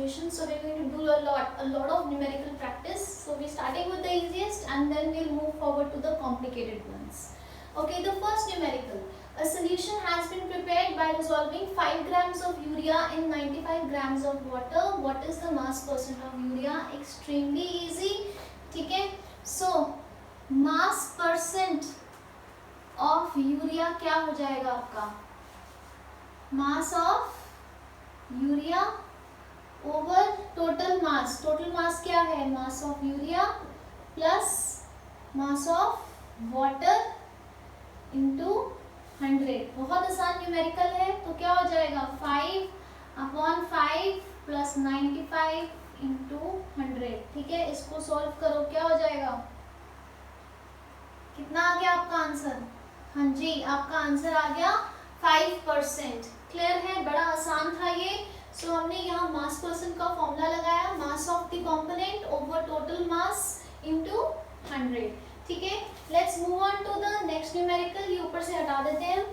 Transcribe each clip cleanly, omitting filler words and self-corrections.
solution. So we're going to do a lot of numerical practice. So we're starting with the easiest and then we'll move forward to the complicated ones. Okay, the first numerical. A solution has been prepared by dissolving 5 grams of urea in 95 grams of water. What is the mass percent of urea? Extremely easy. ठीक है, so mass percent of urea क्या हो जाएगा आपका? Mass of urea over total mass. Total mass क्या है? Mass of urea plus mass of water into 100. बहुत आसान न्यूमेरिकल है, तो क्या हो जाएगा? 5/5 प्लस 95 इंटू 100. ठीक है, इसको सॉल्व करो, क्या हो जाएगा? कितना आ गया आपका आंसर? हाँ जी, आपका आंसर आ गया 5%. क्लियर है, बड़ा आसान था ये. सो हमने यहाँ मास परसेंट का फॉर्मूला लगाया, mass of the component over total mass into 100. ठीक है, let's move on to the next numerical. ये ऊपर से हटा देते हैं.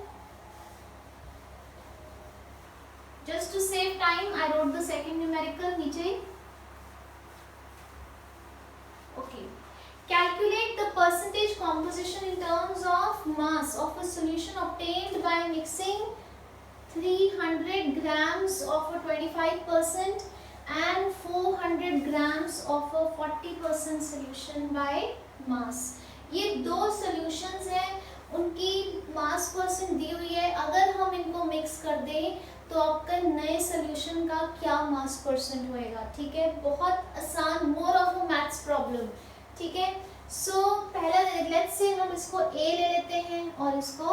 Just to save time I wrote the second numerical नीचे. Okay, calculate the percentage composition in terms of mass of a solution obtained by mixing 300 grams of a 25% and 400 grams of a 40% solution by mass. ये दो solutions हैं, उनकी mass percent दी हुई है. अगर हम इनको mix कर दें तो आपका नए solution का क्या mass percent होएगा? ठीक है, बहुत आसान, more of a maths problem. ठीक है, सो पहला लेट्स से हम इसको A ले लेते हैं और इसको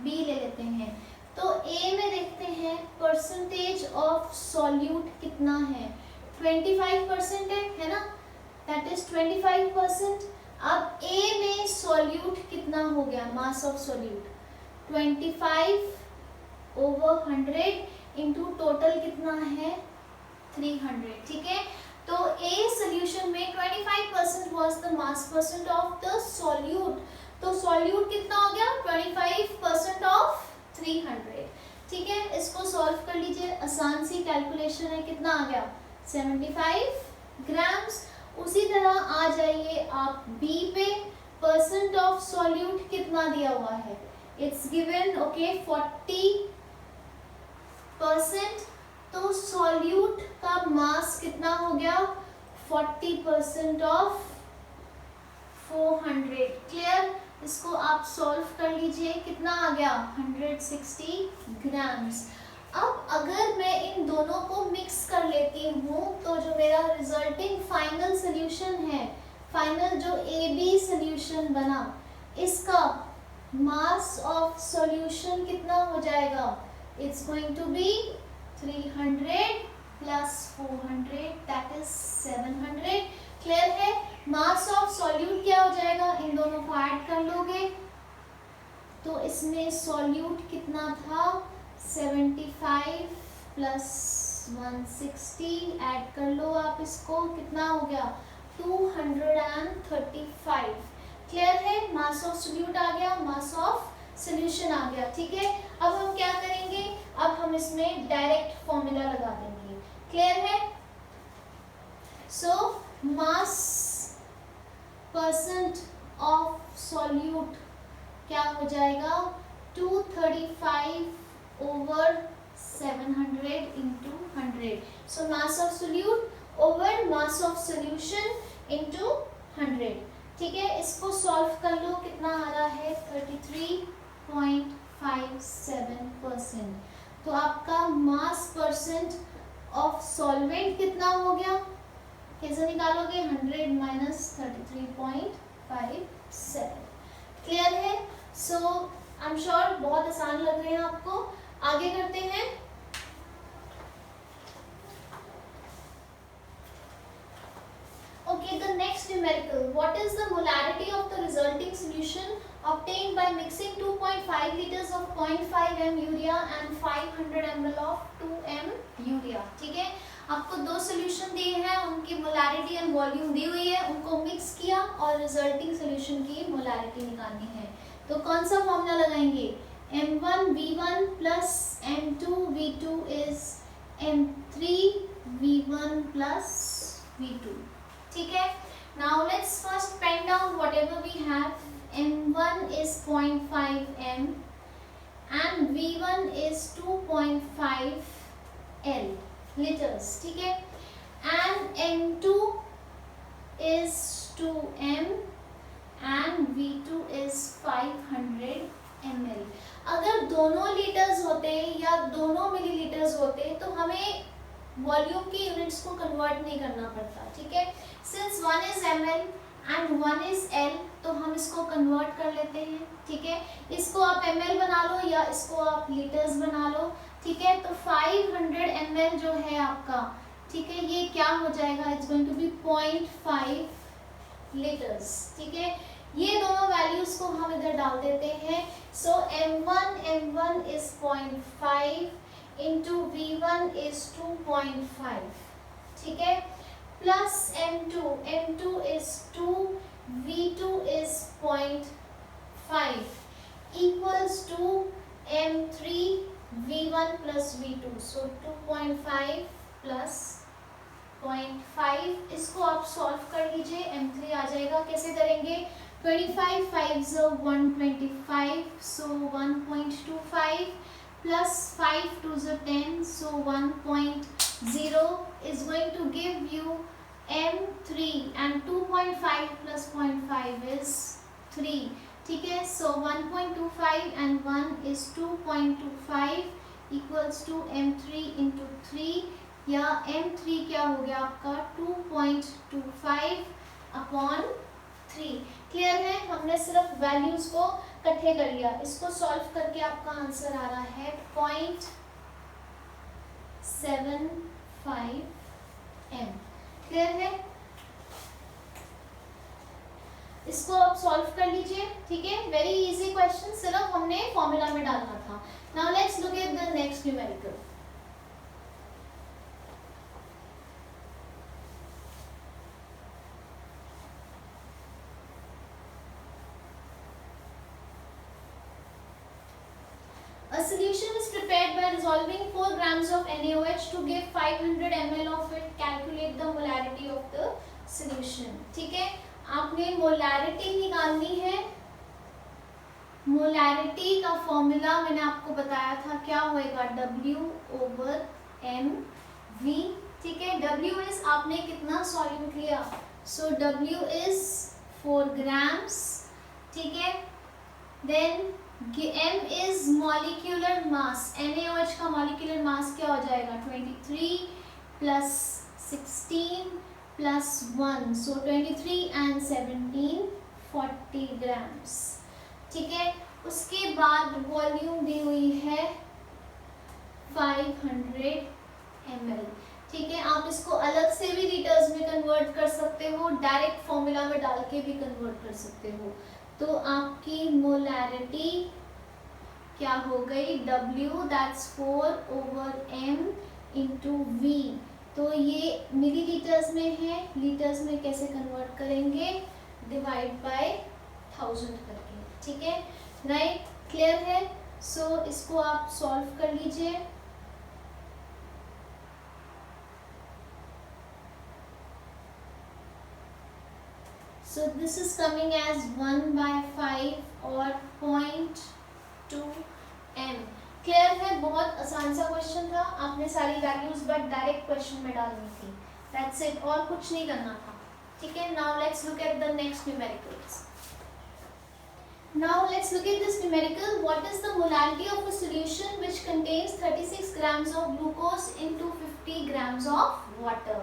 B ले लेते हैं. तो A में देखते हैं परसेंटेज ऑफ सॉल्यूट कितना है. 25% है ना, दैट इज 25%. अब A में सॉल्यूट कितना हो गया? Mass of solute 25/100 into total कितना है? 300. ठीक है, तो A solution में 25% was the mass percent of the solute. तो solute कितना हो गया? 25% of 300. ठीक है, इसको सॉल्व कर लीजिए, आसान सी कैलकुलेशन है. कितना आ गया? 75 ग्राम्स. उसी तरह आ जाइए आप B पे. परसेंट ऑफ सॉल्यूट कितना दिया हुआ है? It's given, okay, 40%. तो सॉल्यूट का मास कितना हो गया? 40% ऑफ 400. क्लियर, इसको आप सॉल्व कर लीजिए. कितना आ गया? 160 ग्राम्स. अब अगर मैं इन दोनों को मिक्स कर लेती हूँ तो जो मेरा रिजल्टिंग फाइनल सोल्यूशन है, फाइनल जो AB सोल्यूशन बना, इसका मास ऑफ सॉल्यूशन कितना हो जाएगा? It's going to be 300 plus 400, that is 700. Clear है, मास ऑफ सॉल्यूट क्या हो जाएगा? इन दोनों को ऐड कर लोगे तो इसमें सॉल्यूट कितना था? 75 प्लस 160 ऐड कर लो आप इसको, कितना हो गया? 235. क्लियर है, मास ऑफ सॉल्यूट आ गया, मास ऑफ सॉल्यूशन आ गया. ठीक है, अब हम क्या करेंगे? अब हम इसमें डायरेक्ट फॉर्मूला लगा देंगे. क्लियर है, सो मास परसेंट ऑफ सॉल्यूट क्या हो जाएगा? 235/700 into 100. So mass of solute over mass of solution into 100. ठीक है, इसको सॉल्व कर लो. कितना आ रहा है? 33.57%. तो आपका मास परसेंट ऑफ सॉल्वेंट कितना हो गया? कैसे निकालोगे? 100 माइनस 33.57. क्लियर है, सो आई एम श्योर बहुत आसान लग रहे हैं आपको. आगे करते हैं. Okay, the next numerical. What is the molarity of the resulting solution obtained by mixing 2.5 liters of 0.5 m urea and 500 ml of 2 m urea? ठीक है, आपको दो सोल्यूशन दिए हैं, उनकी मोलारिटी एंड वॉल्यूम दी हुई है, उनको मिक्स किया और रिजल्टिंग सोल्यूशन की मोलारिटी निकालनी है. तो कौन सा फॉर्मूला लगाएंगे? M1 V1 plus M2 V2 is M3 V1 plus V2. ठीक है. Now let's first pen down whatever we have. M1 is 0.5 m and V1 is 2.5 L liters. ठीक है. And M2 is 2 m and V2 is 500 ml. अगर दोनों litres होते या दोनों millilitres होते तो हमें वॉल्यूम की यूनिट्स को कन्वर्ट नहीं करना पड़ता. ठीक है. Since one is ml and one is l तो हम इसको कन्वर्ट कर लेते हैं. ठीक है. इसको आप ml बना लो या इसको आप लीटर्स बना लो. ठीक है. तो 500 ml जो है आपका, ठीक है, ये क्या हो जाएगा? It's going to be 0.5 litres. ठीक है. ये दोनों वैल्यूज को हम इधर डाल देते हैं. So m1 is 0.5 into V1 is 2.5. ठीक है. Plus m2 is 2, V2 is 0.5 equals to m3 V1 plus V2. So 2.5 plus 0.5. इसको आप सॉल्व कर लीजिए. m3 आ जाएगा. कैसे करेंगे? 25 5 125, so 1.25 plus 5 2 10, so 1.0 is going to give you m3 and 2.5 plus 0.5 is 3. ठीक है. So 1.25 and 1 is 2.25 equals to m3 into 3 या m3 क्या हो गया आपका? 2.25 अपॉन 3. क्लियर है? हमने सिर्फ वैल्यूज को इकट्ठे कर लिया. इसको सॉल्व करके आपका आंसर आ रहा है 0.75 m. क्लियर है? इसको आप सॉल्व कर लीजिए. ठीक है. वेरी इजी क्वेश्चन, सिर्फ हमने फॉर्मूला में डालना था. Now let's look at the next numerical. A solution is prepared by dissolving 4 grams of NaOH to give 500 ml of it. Calculate the molarity of the solution. ठीक है. आपने molarity निकालनी है. मोलैरिटी का फॉर्मूला मैंने आपको बताया था. क्या होएगा? W/mv. ठीक है. W इज आपने कितना सॉल्यूट लिया. So W is 4 grams. ठीक है. Then m is molecular mass. NaOH का molecular mass क्या हो जाएगा? 23 plus 16 plus 1. So 23 and 17 40 grams. ठीक है. उसके बाद वॉल्यूम दी हुई है 500 ml. ठीक है. आप इसको अलग से भी लीटर्स में कन्वर्ट कर सकते हो, डायरेक्ट फॉर्मूला में डाल के भी कन्वर्ट कर सकते हो. तो आपकी मोलैरिटी क्या हो गई? W that's 4/m into V. तो ये मिलीलीटर्स में है. लीटर्स में कैसे कन्वर्ट करेंगे? डिवाइड बाय 1000 करके. ठीक है. राइट. क्लियर है? सो इसको आप सॉल्व कर लीजिए. So this is coming as 1/5 or 0.2 m. Clear है? बहुत आसान सा क्वेश्चन था. आपने सारी वैल्यूज बट डायरेक्ट क्वेश्चन में डालनी थी. That's it. और कुछ नहीं करना था. ठीक है. Now let's look at the next numericals. Now let's look at this numerical. What is the molarity of a solution which contains 36 grams of glucose into 50 grams of water?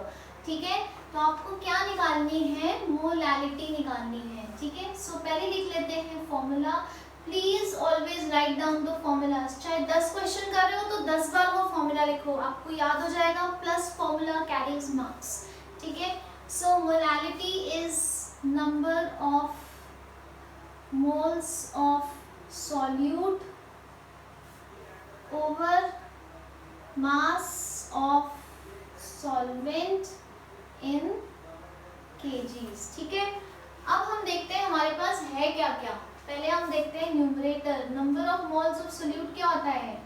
ठीक है. तो आपको क्या निकालनी है? मोलैरिटी निकालनी है. ठीक है. सो पहले लिख लेते हैं formula. Please always write down the formulas. चाहे 10 क्वेश्चन कर रहे हो तो 10 बार वो फॉर्मूला लिखो, आपको याद हो जाएगा. Plus formula carries marks. ठीक है. So molarity is number of moles of solute over mass of solvent in kgs. ठीक है. अब हम देखते हैं हमारे पास है क्या क्या. पहले हम देखते हैं numerator. Number of moles of solute क्या होता है?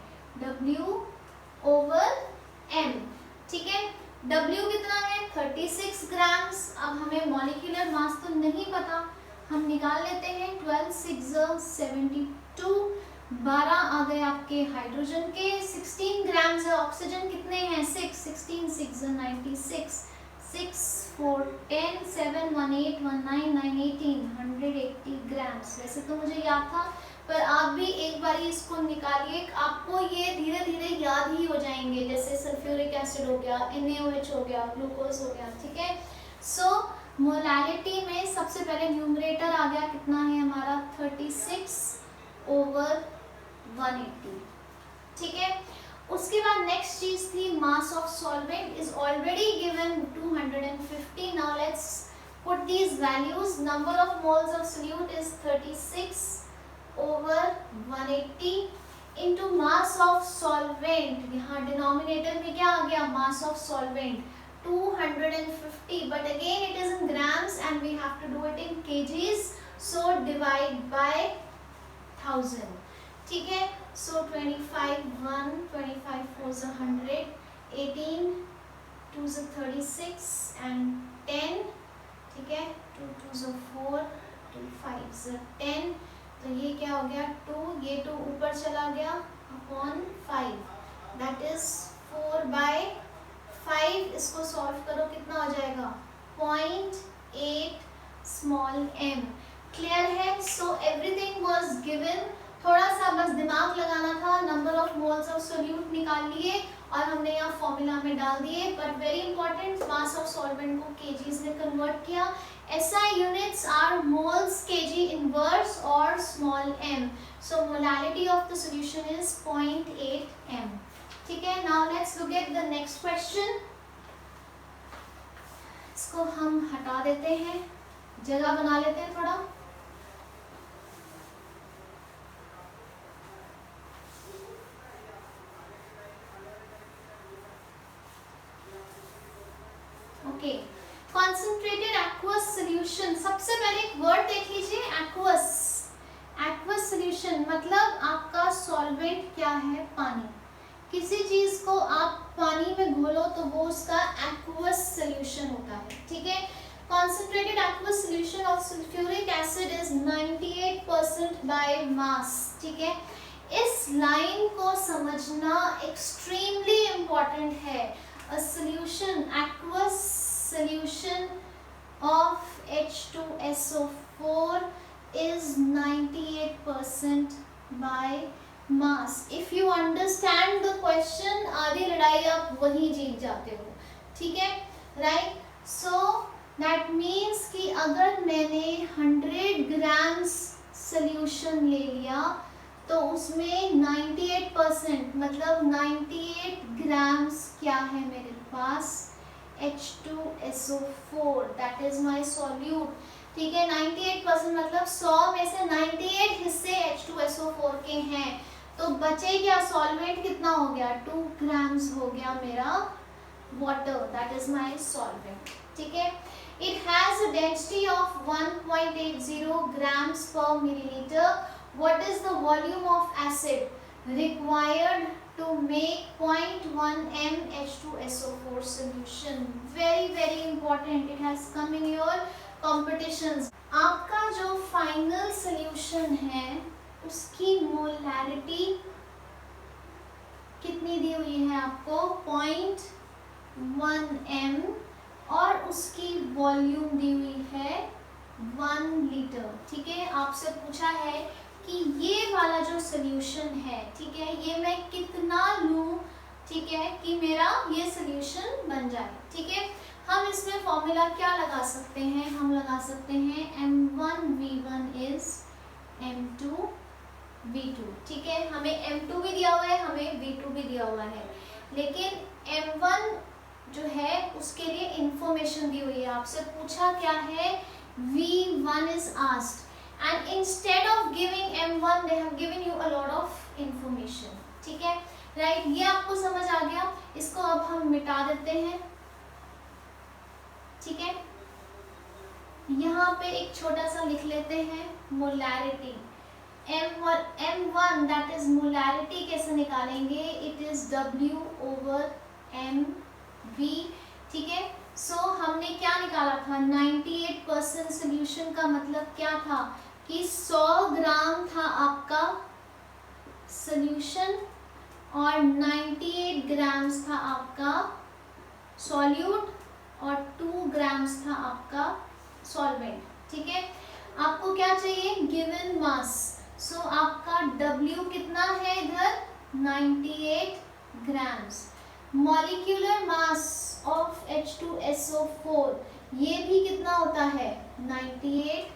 W/m. ठीक है. W कितना है 36 ग्राम्स। अब हमें मॉलिक्यूलर मास तो नहीं पता, हम निकाल लेते हैं। 12 6 72, 12 आ गए आपके हाइड्रोजन के, 16 ग्राम्स है। ऑक्सीजन कितने हैं 6, 16 6 96, 6 4 10 7 1 8 1 9 9 18, 180 ग्राम्स। वैसे तो मुझे याद था, पर आप भी एक बार इसको निकालिए, आपको ये धीरे धीरे याद ही हो जाएंगे। जैसे सल्फ्यूरिक एसिड हो गया, NaOH हो गया, ग्लूकोज हो गया, ठीक है। सो मोलैलिटी में सबसे पहले न्यूमरेटर आ गया, कितना है हमारा 36/180, ठीक है। उसके बाद नेक्स्ट चीज थी मास of solvent is already given 250। Now let's put these values. Number of moles of solute is 36/180 into mass of solvent। यहाँ डिनोमिनेटर में क्या आ गया, मास of solvent 250, but again it is in grams and we have to do it in kgs, so divide by 1000, ठीक है। So 25 1 25 4 100, 18 2 36 and 10, ठीक है। 2 2 4 2 5 10, तो ये क्या हो गया 2, ये 2 ऊपर चला गया अपॉन 5, दैट इज 4/5। इसको सॉल्व करो, कितना हो जाएगा 0.8 स्मॉल m। क्लियर है। सो एवरीथिंग वाज गिवन, थोड़ा सा बस दिमाग लगाना था। Number of moles of solute निकाल लिए और हमने यहाँ फॉर्मूला में डाल दिए, but very important mass of solvent को केजीज में कन्वर्ट किया। SI units are moles kg inverse or small m. So molality of the solution is 0.8 m. ठीक है। Now let's look at the next question. इसको हम हटा देते हैं, जगह बना लेते हैं थोड़ा। Okay, concentrated aqueous solution. सबसे पहले एक वर्ड देख लीजिए, एक्वस। एक्वस सोल्यूशन मतलब आपका सॉल्वेंट क्या है, पानी। किसी चीज को आप पानी में घोलो तो वो उसका एक्वस सोल्यूशन होता है, ठीक है। Concentrated aqueous solution of sulphuric acid is 98% by mass, ठीक है। इस लाइन को समझना एक्सट्रीमली इंपॉर्टेंट है। A solution, aqueous solution of H2SO4 is 98% by mass. If you understand the question, आधी लड़ाई आप वहीं जीत जाते हो, ठीक है, राइट। सो दैट मीन्स कि अगर मैंने 100 ग्राम्स सोल्यूशन ले लिया तो उसमें 98% मतलब 98 ग्राम्स क्या है मेरे पास, H2SO4, that is my solute, ठीक है। 98% मतलब 100 में से 98 हिस्से H2SO4 के हैं, तो बचे क्या सॉल्वेंट, कितना हो गया 2 ग्राम्स हो गया मेरा water, that is my solvent, ठीक है। It has a density of 1.80 grams per milliliter. What is the volume of acid required to make 0.1 m H2SO4 solution? Very very important. It has come in your competitions. आपका जो final solution है उसकी molarity कितनी दी हुई है आपको, 0.1 m, और उसकी वॉल्यूम दी हुई है 1 लीटर, ठीक है। आपसे पूछा है कि ये वाला जो सोल्यूशन है, ठीक है, ये मैं कितना लूं, ठीक है, कि मेरा ये सोल्यूशन बन जाए, ठीक है। हम इसमें फॉर्मूला क्या लगा सकते हैं, हम लगा सकते हैं M1V1 is M2V2, ठीक है। हमें M2 भी दिया हुआ है, हमें V2 भी दिया हुआ है, लेकिन M1 जो है उसके लिए इंफॉर्मेशन दी हुई है। आपसे पूछा क्या है, V1 is asked and instead of giving M1 they have given you a lot of information, ठीक है, राइट। ये आपको समझ आ गया। इसको अब हम मिटा देते हैं, ठीक है। यहाँ पे एक छोटा सा लिख लेते हैं molarity, M1 that is molarity कैसे निकालेंगे, इट इज W/mV। ठीक है। सो हमने क्या निकाला था, 98% सोल्यूशन का मतलब क्या था कि 100 ग्राम था आपका सोल्यूशन और 98 ग्राम्स था आपका सॉल्यूट और 2 ग्राम्स था आपका सॉल्वेंट। ठीक है, आपको क्या चाहिए, गिवन मास। सो आपका W कितना है इधर, 98 grams. Molecular mass of H2SO4 ये भी कितना होता है, 98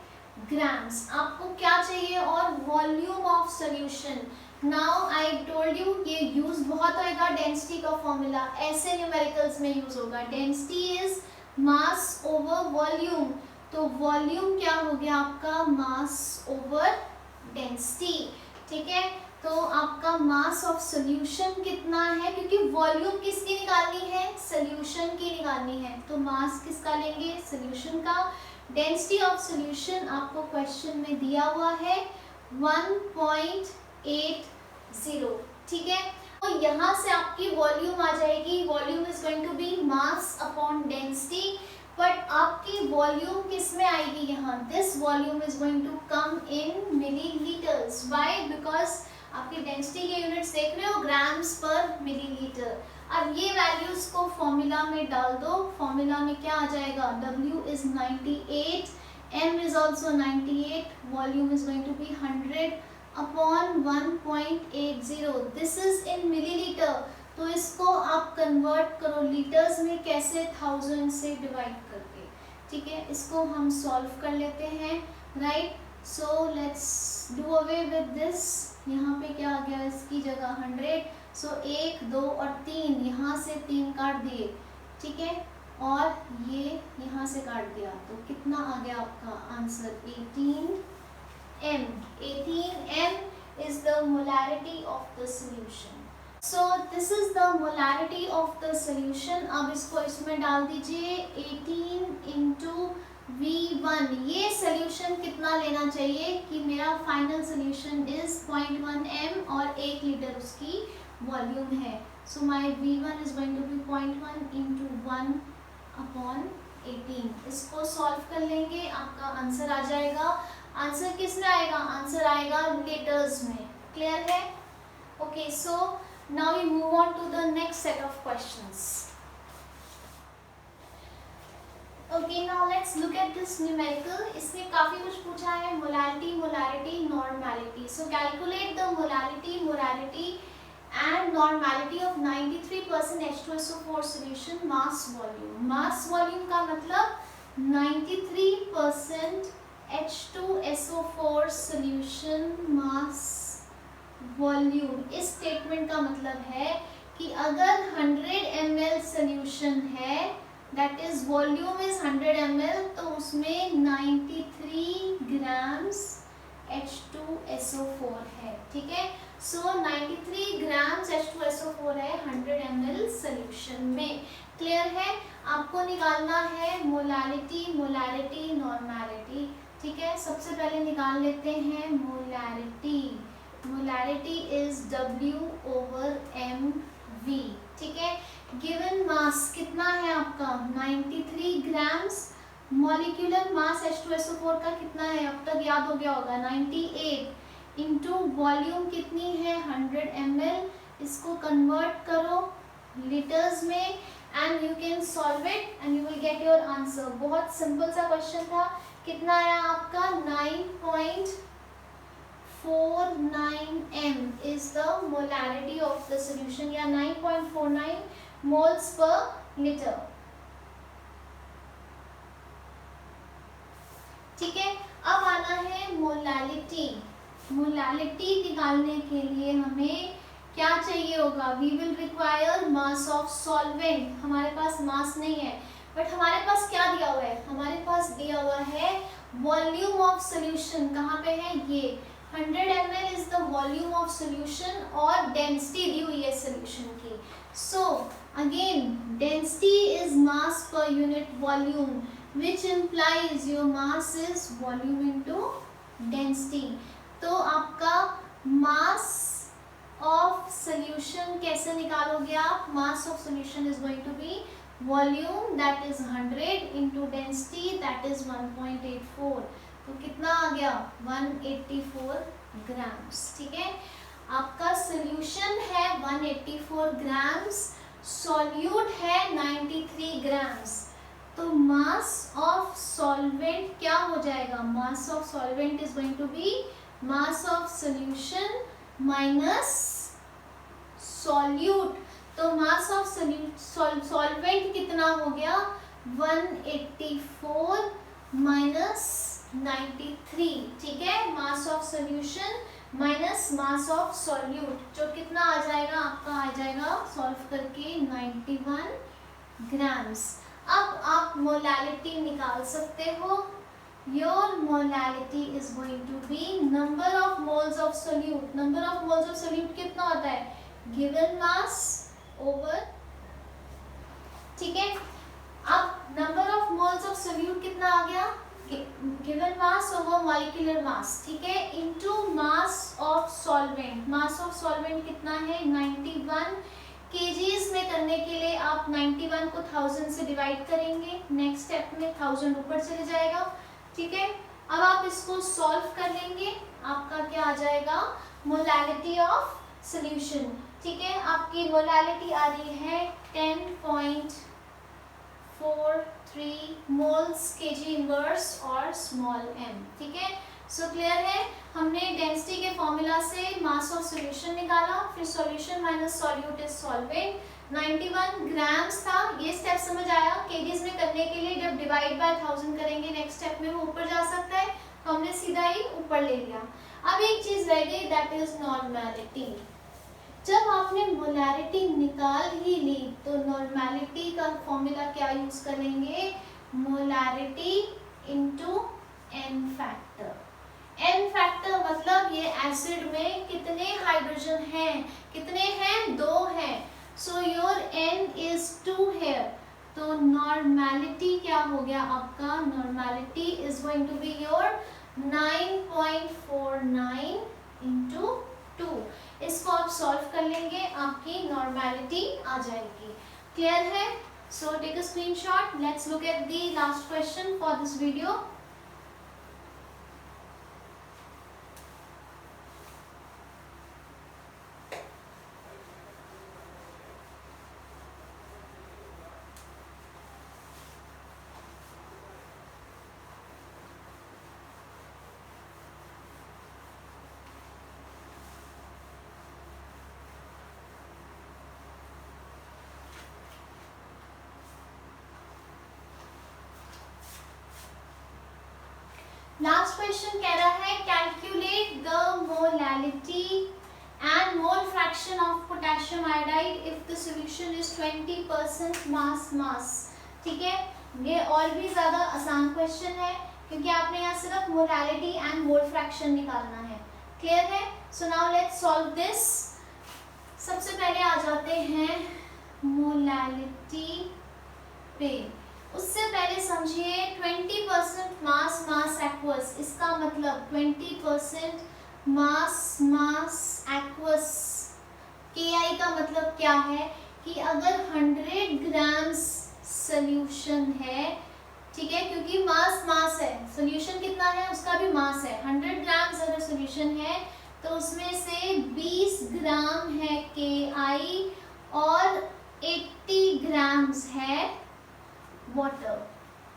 ग्राम्स। आपको क्या चाहिए, और volume of solution. Now I told you ये यूज बहुत होगा डेंसिटी का फॉर्मूला, ऐसे न्यूमेरिकल्स में यूज होगा। Density is mass over volume, तो वॉल्यूम क्या हो गया आपका, मास ओवर डेंसिटी। ठीक है, तो आपका मास ऑफ सोल्यूशन कितना है, क्योंकि वॉल्यूम किसकी निकालनी है, सोल्यूशन की निकालनी है, तो मास किसका लेंगे, सोल्यूशन का। डेंसिटी ऑफ सोल्यूशन आपको क्वेश्चन में दिया हुआ है 1.80। ठीक है, तो यहाँ से आपकी वॉल्यूम आ जाएगी, volume is going to be mass upon density. But आपकी वॉल्यूम किस में आएगी, यहाँ this volume is going to come in millilitres. Why, because आपकी डेंसिटी के यूनिट्स देख रहे हो, ग्राम्स पर मिलीलीटर। अब ये वैल्यूज को फॉर्मूला में डाल दो, फॉर्मूला में क्या आ जाएगा, W is 98, M is also 98, volume is going to be 100 upon 1.80, this is in millilitre. तो इसको आप कन्वर्ट करो लीटर्स में, कैसे, 1000 से डिवाइड करके। ठीक है, इसको हम सॉल्व कर लेते हैं, right. So let's do away with this, यहाँ पे क्या आ गया इसकी जगह 100। सो 1 2 और 3, यहाँ से 3 काट दिए, ठीक है, और ये यहाँ से काट दिया, तो कितना आ गया आपका answer, 18M। 18M is the molarity of the solution. So this is the molarity of the solution. अब इसको इसमें डाल दीजिए, 18 into V1। ये सोल्यूशन कितना लेना चाहिए कि मेरा फाइनल सोल्यूशन इज 0.1 M और 1 लीटर उसकी वॉल्यूम है। So my V1 is going to be 0.1 into 1 upon 18। इसको सॉल्व कर लेंगे, आपका आंसर आ जाएगा। आंसर किस में आएगा, आंसर आएगा लीटर्स में। क्लियर है, okay. So now we move on to the next set of questions. Okay, now let's look at this numerical. इसमें काफी कुछ पूछा है, molarity, molarity, normality. So calculate the molarity, molarity and normality of 93% H2SO4 solution mass volume। mass volume का मतलब 93% H2SO4 solution mass volume। इस statement का मतलब है कि अगर 100 ml solution है, that is volume is 100 ml, तो उसमें 93 grams H2SO4 है। ठीक है, सो 93 ग्राम्स H2SO4 है 100 ml सोल्यूशन में। क्लियर है, आपको निकालना है मोलारिटी, मोलारिटी, नॉर्मैलिटी। ठीक है, सबसे पहले निकाल लेते हैं मोलारिटी। Molarity is W/mV। ठीक है, गिवन मास कितना है आपका, 93 ग्राम्स। मॉलिक्यूलर मास H2SO4 का कितना है, अब तक याद हो गया होगा, 98 इंटू वॉल्यूम कितनी है, 100 ml। इसको कन्वर्ट करो लीटर्स में and you can solve it and you will get your answer. बहुत सिंपल सा क्वेश्चन था। कितना आया आपका, 9.49M is the molarity of the solution, या 9.49 मोल्स पर लीटर। ठीक है, अब आना है मोलालिटी। मोलालिटी निकालने के लिए हमें क्या चाहिए होगा, we will require mass of solvent. हमारे पास मास नहीं है, बट हमारे पास क्या दिया हुआ है, हमारे पास दिया हुआ है वॉल्यूम ऑफ सोल्यूशन। कहाँ पे है ये, 100 ml is the volume of solution और डेंसिटी दी हुई है सोल्यूशन की। So again density is mass per unit volume, which implies your mass is volume into density। तो आपका मास ऑफ सोल्यूशन कैसे निकालोगे आप, mass of solution is going to be volume that is 100 into density that is 1.84, तो कितना आ गया 184 grams. ठीक है, आपका सोल्यूशन है 184 ग्राम्स, सॉल्यूट है 93 ग्राम्स। तो मास ऑफ सॉल्वेंट क्या हो जाएगा, mass of solvent is going to be mass of solution minus solute. तो मास ऑफ सॉल्वेंट कितना हो गया 184 माइनस 93। ठीक है, mass of solution minus mass of solute, जो कितना आ जाएगा आपका, आ जाएगा सॉल्व करके 91 ग्राम्स। अब आप मोलालिटी निकाल सकते हो। Your molality is going to be number of moles of solute. Number of moles of solute कितना होता है, गिवन मास ओवर, ठीक है। अब number of moles of solute कितना आ गया, given mass over molecular mass, ठीक है, into mass of solvent. Mass of solvent कितना है 91 केजीज में करने के लिए आप 91 को 1000 से डिवाइड करेंगे, नेक्स्ट स्टेप में 1000 ऊपर चले जाएगा। ठीक है, अब आप इसको सॉल्व कर लेंगे, आपका क्या आ जाएगा मोलालिटी ऑफ सॉल्यूशन। ठीक है, आपकी मोलालिटी आ रही है 10.43 मोल्स केजी इनवर्स और स्मॉल m। ठीक है, सो क्लियर है, हमने डेंसिटी के फॉर्मूला से मास ऑफ सॉल्यूशन निकाला, फिर solution minus solute is solvent, 91 grams था। ये स्टेप समझ आया, केजीज में करने के लिए जब डिवाइड बाय 1000 करेंगे नेक्स्ट स्टेप में वो ऊपर जा सकता है, तो हमने सीधा ही ऊपर ले लिया। अब एक चीज रह गई दैट इज नॉर्मेलिटी। जब आपने मोलारिटी निकाल ही ली तो नॉर्मेलिटी का फॉर्मूला क्या यूज करेंगे, molarity into n factor. n factor मतलब ये एसिड में कितने हाइड्रोजन हैं, कितने हैं 2 हैं, so your n is 2 here. तो नॉर्मेलिटी क्या हो गया आपका, normality is going to be your 9.49 into 2। इसको आप सॉल्व कर लेंगे, आपकी नॉर्मेलिटी आ जाएगी। क्लियर है, so take a screenshot. Let's look at the last question for this video. Last question कह रहा है calculate the molality and mole fraction of potassium iodide if the solution is 20% mass. ठीक है, ये और भी ज्यादा आसान क्वेश्चन है क्योंकि आपने यहाँ सिर्फ मोलालिटी एंड मोल फ्रैक्शन निकालना है। क्लियर है, so now let's solve this. सबसे पहले आ जाते हैं मोलालिटी पे। उससे पहले समझिए 20% मास एक्वस, इसका मतलब 20% मास एक्वस। KI का मतलब क्या है कि अगर 100 ग्राम्स सोल्यूशन है, ठीक है, क्योंकि मास है, सोल्यूशन कितना है उसका भी मास है। 100 ग्राम्स अगर सोल्यूशन है तो उसमें से 20 ग्राम है KI और 80 ग्राम्स है वाटर।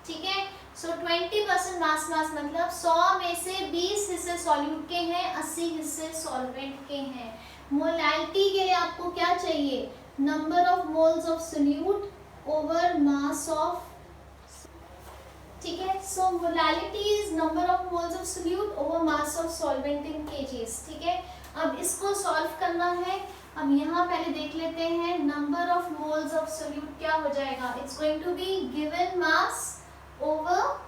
ठीक है, सो 20% मास मतलब 100 में से 20 हिस्से सॉल्यूट के हैं, 80 हिस्से सॉल्वेंट के हैं। मोलालिटी के लिए आपको क्या चाहिए, number of moles of solute over mass of, ठीक है, so molality is number of moles of solute over mass of solvent in kgs. ठीक है, अब इसको सॉल्व करना है। अब यहाँ पहले देख लेते हैं number of moles of solute क्या हो जाएगा, it's going to be given mass over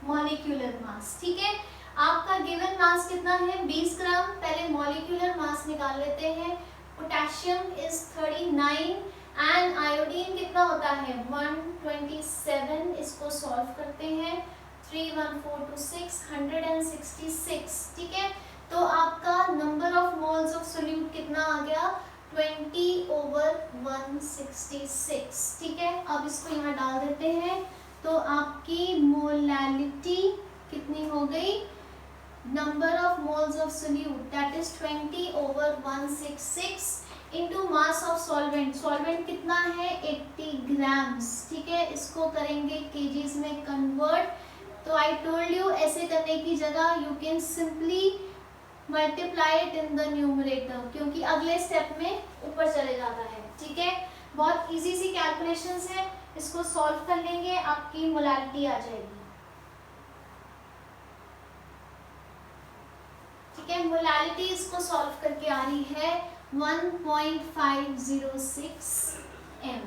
molecular mass. ठीक है, आपका गिवन मास कितना है 20 ग्राम। पहले मॉलिक्यूलर मास निकाल लेते हैं। पोटेशियम इज 39 एंड आयोडीन कितना होता है 127। इसको सॉल्व करते हैं, 3 1 4 2 6 166। ठीक है, तो आपका number of moles of solute कितना आ गया 20/166, ठीक है। अब इसको यहाँ डाल देते हैं, तो आपकी मोलैलिटी कितनी हो गई, number of moles of solute that is 20/166 into mass of solvent, solvent कितना है 80 ग्राम्स, ठीक है। इसको करेंगे केजीज में कन्वर्ट। तो आई टोल्ड यू ऐसे करने की जगह you can simply multiply it in the numerator, क्योंकि अगले स्टेप में ऊपर चले जाता है, ठीक है। बहुत इजी सी कैलकुलेशंस है, इसको सॉल्व कर लेंगे, आपकी मोलैलिटी आ जाएगी, ठीक है। मोलैलिटी इसको सॉल्व करके आ रही है 1.506 m,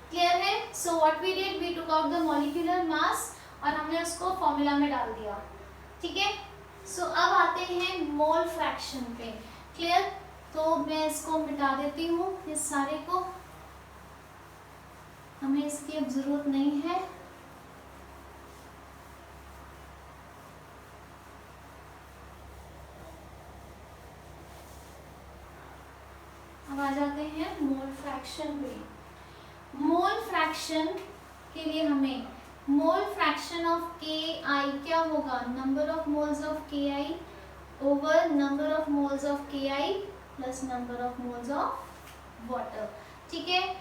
क्लियर है। So what we did, we took out the molecular mass और हमने उसको फॉर्मूला में डाल दिया, ठीक है। सो अब आते हैं मोल फ्रैक्शन पे, क्लियर। तो मैं इसको मिटा देती हूँ, इस सारे को, हमें इसकी अब जरूरत नहीं है। अब आ जाते हैं मोल फ्रैक्शन पे। मोल फ्रैक्शन के लिए हमें मोल फ्रैक्शन ऑफ Ki क्या होगा, number of moles of Ki over number of moles of Ki plus number of moles of water, ठीक है।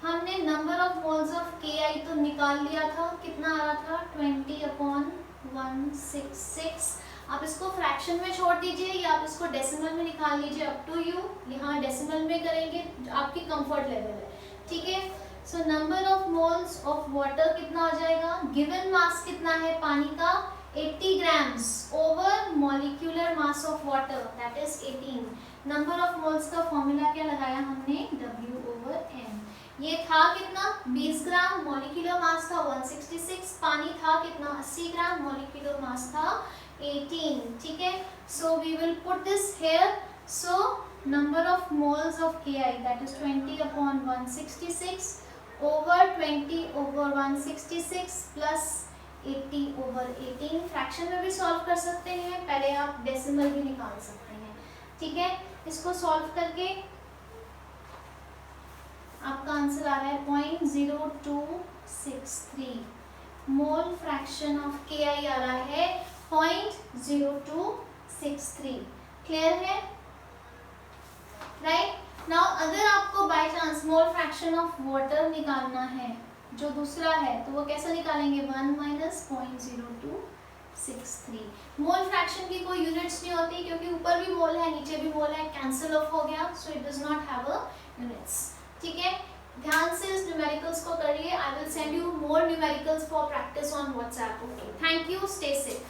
हमने number of moles of Ki तो निकाल लिया था, कितना आ रहा था 20/166। आप इसको फ्रैक्शन में छोड़ दीजिए या आप इसको डेसिमल में निकाल लीजिए, अप टू यू। यहाँ डेसिमल में करेंगे, आपकी कंफर्ट लेवल है, ठीक है। सो number of moles of water कितना आ जाएगा, गिवन मास कितना है पानी का 80 grams over molecular mass of water that is 18। Number of moles का फॉर्मूला क्या लगाया हमने, W/m। ये था कितना 20 ग्राम, मॉलिक्यूलर मास था 166, पानी था कितना 80 ग्राम, मॉलिक्यूलर मास था 18, ठीक है। So we will put this here. So number of moles of Ki that is 20/166 over 20/166 plus 80/18। Fraction में भी सॉल्व कर सकते हैं, पहले आप डेसिमल भी निकाल सकते हैं, ठीक है। इसको सॉल्व करके आपका आंसर आ रहा है 0.0263। मोल फ्रैक्शन ऑफ Ki आ रहा है 0.0263, क्लियर है, राइट। नाउ अगर आपको by chance mole fraction of water निकालना है जो दूसरा है, तो वो कैसे निकालेंगे, 1 - 0.0263। मोल फ्रैक्शन की कोई यूनिट्स नहीं होती, क्योंकि ऊपर भी मोल है नीचे भी मोल है, कैंसिल ऑफ हो गया, so it does not have a units, ठीक है। ध्यान से इस न्यूमेरिकल्स को करिए। I will send you more numericals for practice on WhatsApp. Okay, thank you, stay safe.